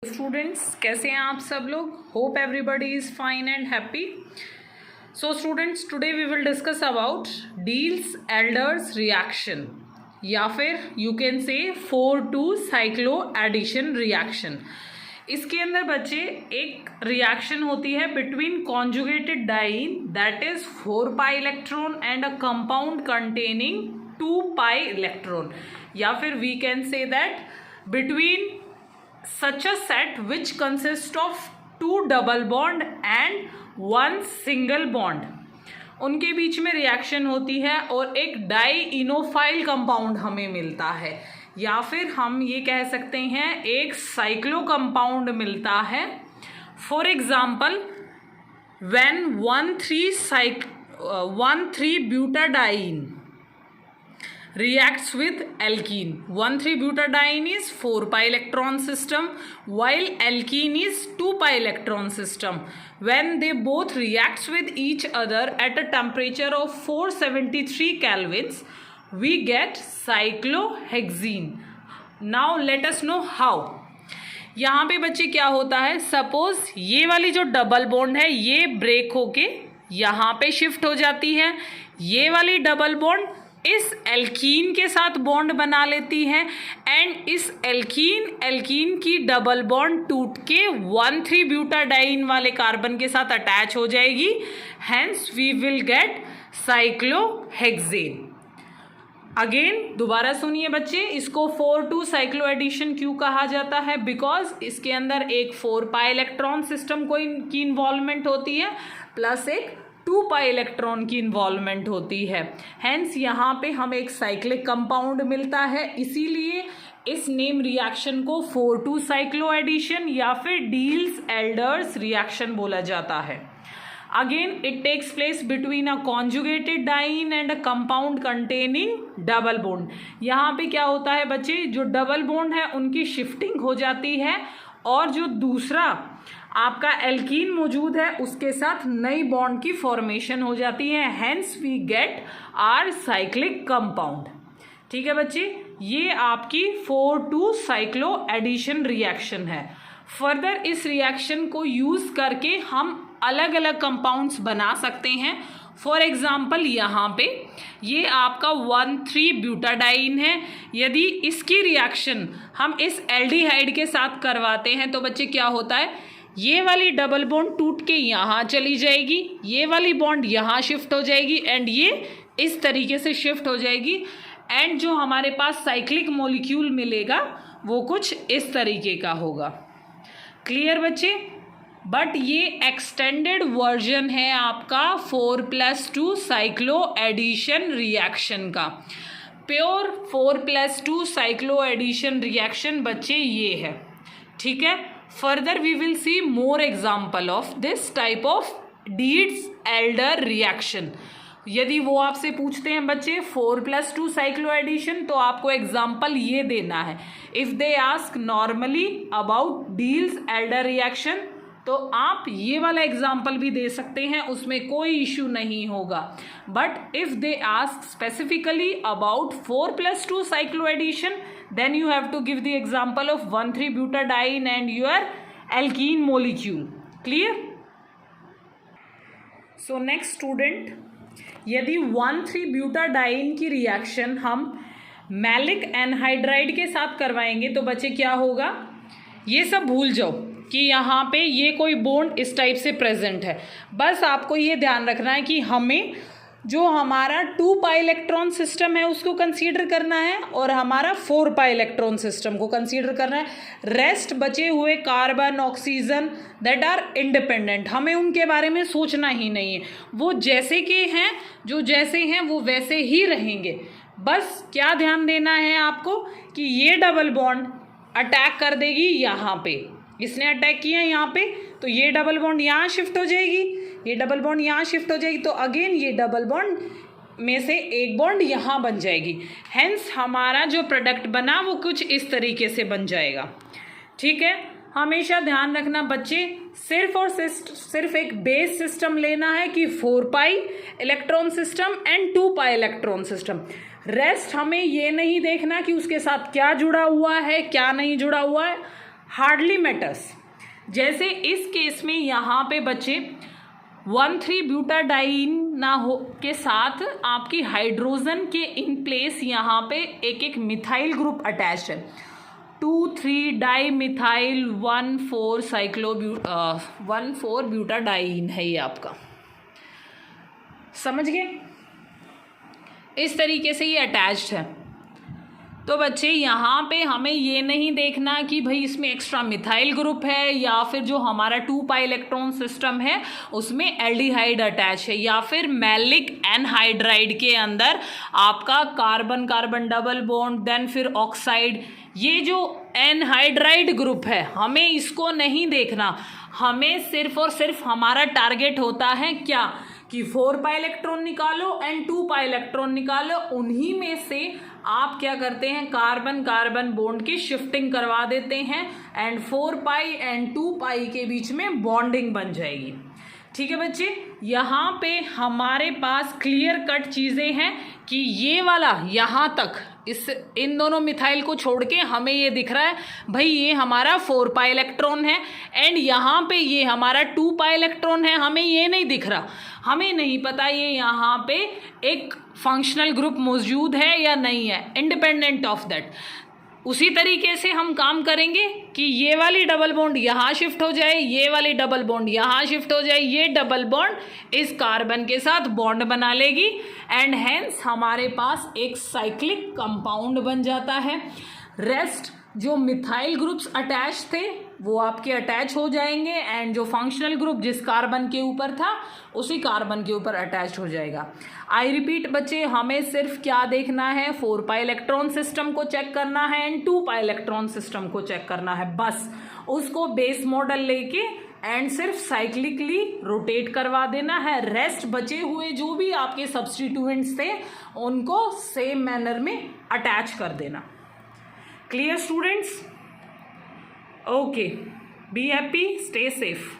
Students कैसे हैं आप सब लोग। Hope everybody is fine and happy. So students today we will discuss about Diels Alder's reaction या फिर you can say 4,2 cyclo addition reaction. इसके अंदर बच्चे एक रिएक्शन होती है between conjugated diene that is 4 pi electron and a compound containing 2 pi electron, या फिर we can say that between such a set which consists of 2 double bond and 1 single bond, उनके बीच में रिएक्शन होती है और एक डाई इनोफाइल कंपाउंड हमें मिलता है, या फिर हम ये कह सकते हैं एक साइक्लो कंपाउंड मिलता है। For example when one three butadiene reacts with alkene. 1,3-butadiene is 4 pi electron system while alkene is 2 pi electron system. When they both reacts with each other at a temperature of 473 kelvins, we get cyclohexene. Now let us know how. यहाँ पे बच्चे क्या होता है, suppose ये वाली जो double bond है ये ब्रेक होके यहाँ पे शिफ्ट हो जाती है, ये वाली डबल बॉन्ड इस एल्कीन के साथ बॉन्ड बना लेती है एंड इस एल्कीन की डबल बॉन्ड टूट के 1,3-ब्यूटाडाइन वाले कार्बन के साथ अटैच हो जाएगी, hence we will get cyclohexane. Again दोबारा सुनिए बच्चे, इसको 4,2 साइक्लो एडिशन क्यों कहा जाता है, बिकॉज इसके अंदर एक 4 पाई इलेक्ट्रॉन सिस्टम की इन्वॉल्वमेंट होती है प्लस एक 2 पाई इलेक्ट्रॉन की इन्वॉल्वमेंट होती है, हेंस यहाँ पे हमें एक साइक्लिक कंपाउंड मिलता है। इसीलिए इस नेम रिएक्शन को 4,2 साइक्लो एडिशन या फिर डील्स एल्डर्स रिएक्शन बोला जाता है। Again it takes place between a conjugated diene and a compound containing double bond. यहाँ पे क्या होता है बच्चे, जो डबल बॉन्ड है उनकी शिफ्टिंग हो जाती है और जो दूसरा आपका एल्कीन मौजूद है उसके साथ नई बॉन्ड की फॉर्मेशन हो जाती है, hence we get are cyclic compound. ठीक है बच्चे, ये आपकी 4,2 साइक्लो एडिशन रिएक्शन है। फर्दर इस रिएक्शन को यूज करके हम अलग अलग कंपाउंड्स बना सकते हैं। फॉर एग्जाम्पल यहाँ पे ये आपका 1,3-ब्यूटाडाइन है, यदि इसकी रिएक्शन हम इस एल्डिहाइड के साथ करवाते हैं तो बच्चे क्या होता है, ये वाली डबल बॉन्ड टूट के यहाँ चली जाएगी, ये वाली बॉन्ड यहाँ शिफ्ट हो जाएगी एंड ये इस तरीके से शिफ्ट हो जाएगी एंड जो हमारे पास साइक्लिक मॉलिक्यूल मिलेगा वो कुछ इस तरीके का होगा। क्लियर बच्चे, बट ये एक्सटेंडेड वर्जन है आपका 4+2 साइक्लो एडिशन रिएक्शन का। प्योर 4+2 साइक्लो एडिशन रिएक्शन बच्चे ये है। ठीक है, further we will see more example of this type of Diels Alder reaction। यदि वो आपसे पूछते हैं बच्चे 4+2 साइक्लो एडिशन तो आपको एग्जाम्पल ये देना है। If they ask normally about deals Elder reaction तो आप ये वाला एग्जाम्पल भी दे सकते हैं, उसमें कोई इश्यू नहीं होगा। But if they ask specifically about 4+2 cyclo addition then you have to give the example of 1,3-butadiene and your alkene molecule। clear? so next student, यदि 1,3-ब्यूटाडाइन की रिएक्शन हम मैलिक एनहाइड्राइड के साथ करवाएंगे तो बच्चे क्या होगा, ये सब भूल जाओ कि यहाँ पे ये कोई बॉन्ड इस टाइप से प्रेजेंट है। बस आपको ये ध्यान रखना है कि हमें जो हमारा 2 पाई इलेक्ट्रॉन सिस्टम है उसको कंसीडर करना है और हमारा 4 पाई इलेक्ट्रॉन सिस्टम को कंसीडर करना है। रेस्ट बचे हुए carbon oxygen that are independent, हमें उनके बारे में सोचना ही नहीं है, वो जैसे के हैं, जो जैसे हैं वो वैसे ही रहेंगे। बस क्या ध्यान देना है आपको कि ये डबल बॉन्ड अटैक कर देगी यहाँ पे, इसने अटैक किया यहाँ पे तो ये डबल बॉन्ड यहाँ शिफ्ट हो जाएगी, ये डबल बॉन्ड यहाँ शिफ्ट हो जाएगी तो अगेन ये डबल बॉन्ड में से एक बॉन्ड यहाँ बन जाएगी, हेंस हमारा जो प्रोडक्ट बना वो कुछ इस तरीके से बन जाएगा। ठीक है, हमेशा ध्यान रखना बच्चे, सिर्फ और सिर्फ एक बेस सिस्टम लेना है कि 4 pi electron system and 2 pi electron system. Rest हमें ये नहीं देखना कि उसके साथ क्या जुड़ा हुआ है क्या नहीं जुड़ा हुआ है, हार्डली मैटर्स। जैसे इस केस में यहाँ पे बच्चे 1,3-ब्यूटाडाइन ना हो के साथ आपकी हाइड्रोजन के इन प्लेस यहाँ पे एक एक मिथाइल ग्रुप अटैच है, 2,3-डाइमिथाइल 1,4-ब्यूटाडाइन है ये आपका, समझ गए? इस तरीके से ये अटैच्ड है। तो बच्चे यहाँ पे हमें ये नहीं देखना कि भाई इसमें एक्स्ट्रा मिथाइल ग्रुप है या फिर जो हमारा 2 पाई इलेक्ट्रॉन सिस्टम है उसमें एल्डिहाइड अटैच है, या फिर मैलिक एनहाइड्राइड के अंदर आपका carbon carbon double bond, then फिर ऑक्साइड, ये जो एनहाइड्राइड ग्रुप है हमें इसको नहीं देखना। हमें सिर्फ और सिर्फ हमारा टारगेट होता है क्या कि 4 पाई इलेक्ट्रॉन निकालो एंड 2 पाई इलेक्ट्रॉन निकालो, उन्हीं में से आप क्या करते हैं कार्बन कार्बन बॉन्ड की शिफ्टिंग करवा देते हैं एंड 4 पाई एंड 2 पाई के बीच में बॉन्डिंग बन जाएगी। ठीक है बच्चे, यहाँ पे हमारे पास क्लियर कट चीज़ें हैं कि ये वाला यहाँ तक इन दोनों मिथाइल को छोड़ के हमें ये दिख रहा है भाई ये हमारा 4 पाई इलेक्ट्रॉन है एंड यहाँ पे ये हमारा 2 पाई इलेक्ट्रॉन है, हमें ये नहीं दिख रहा, हमें नहीं पता ये यहाँ पे एक फंक्शनल ग्रुप मौजूद है या नहीं है, इंडिपेंडेंट ऑफ दैट। उसी तरीके से हम काम करेंगे कि ये वाली डबल बॉन्ड यहाँ शिफ्ट हो जाए, ये वाली डबल बॉन्ड यहाँ शिफ्ट हो जाए, ये डबल बॉन्ड इस कार्बन के साथ बॉन्ड बना लेगी एंड हेंस हमारे पास एक साइक्लिक कंपाउंड बन जाता है। रेस्ट जो मिथाइल ग्रुप्स अटैच थे वो आपके अटैच हो जाएंगे एंड जो फंक्शनल ग्रुप जिस कार्बन के ऊपर था उसी कार्बन के ऊपर अटैच हो जाएगा। आई रिपीट बच्चे, हमें सिर्फ क्या देखना है, 4 पाई इलेक्ट्रॉन सिस्टम को चेक करना है एंड 2 पाई इलेक्ट्रॉन सिस्टम को चेक करना है, बस उसको बेस मॉडल लेके एंड सिर्फ साइक्लिकली रोटेट करवा देना है। रेस्ट बचे हुए जो भी आपके सब्स्टिट्यूएंट्स थे उनको सेम मैनर में अटैच कर देना। Clear students? Okay, be happy, stay safe.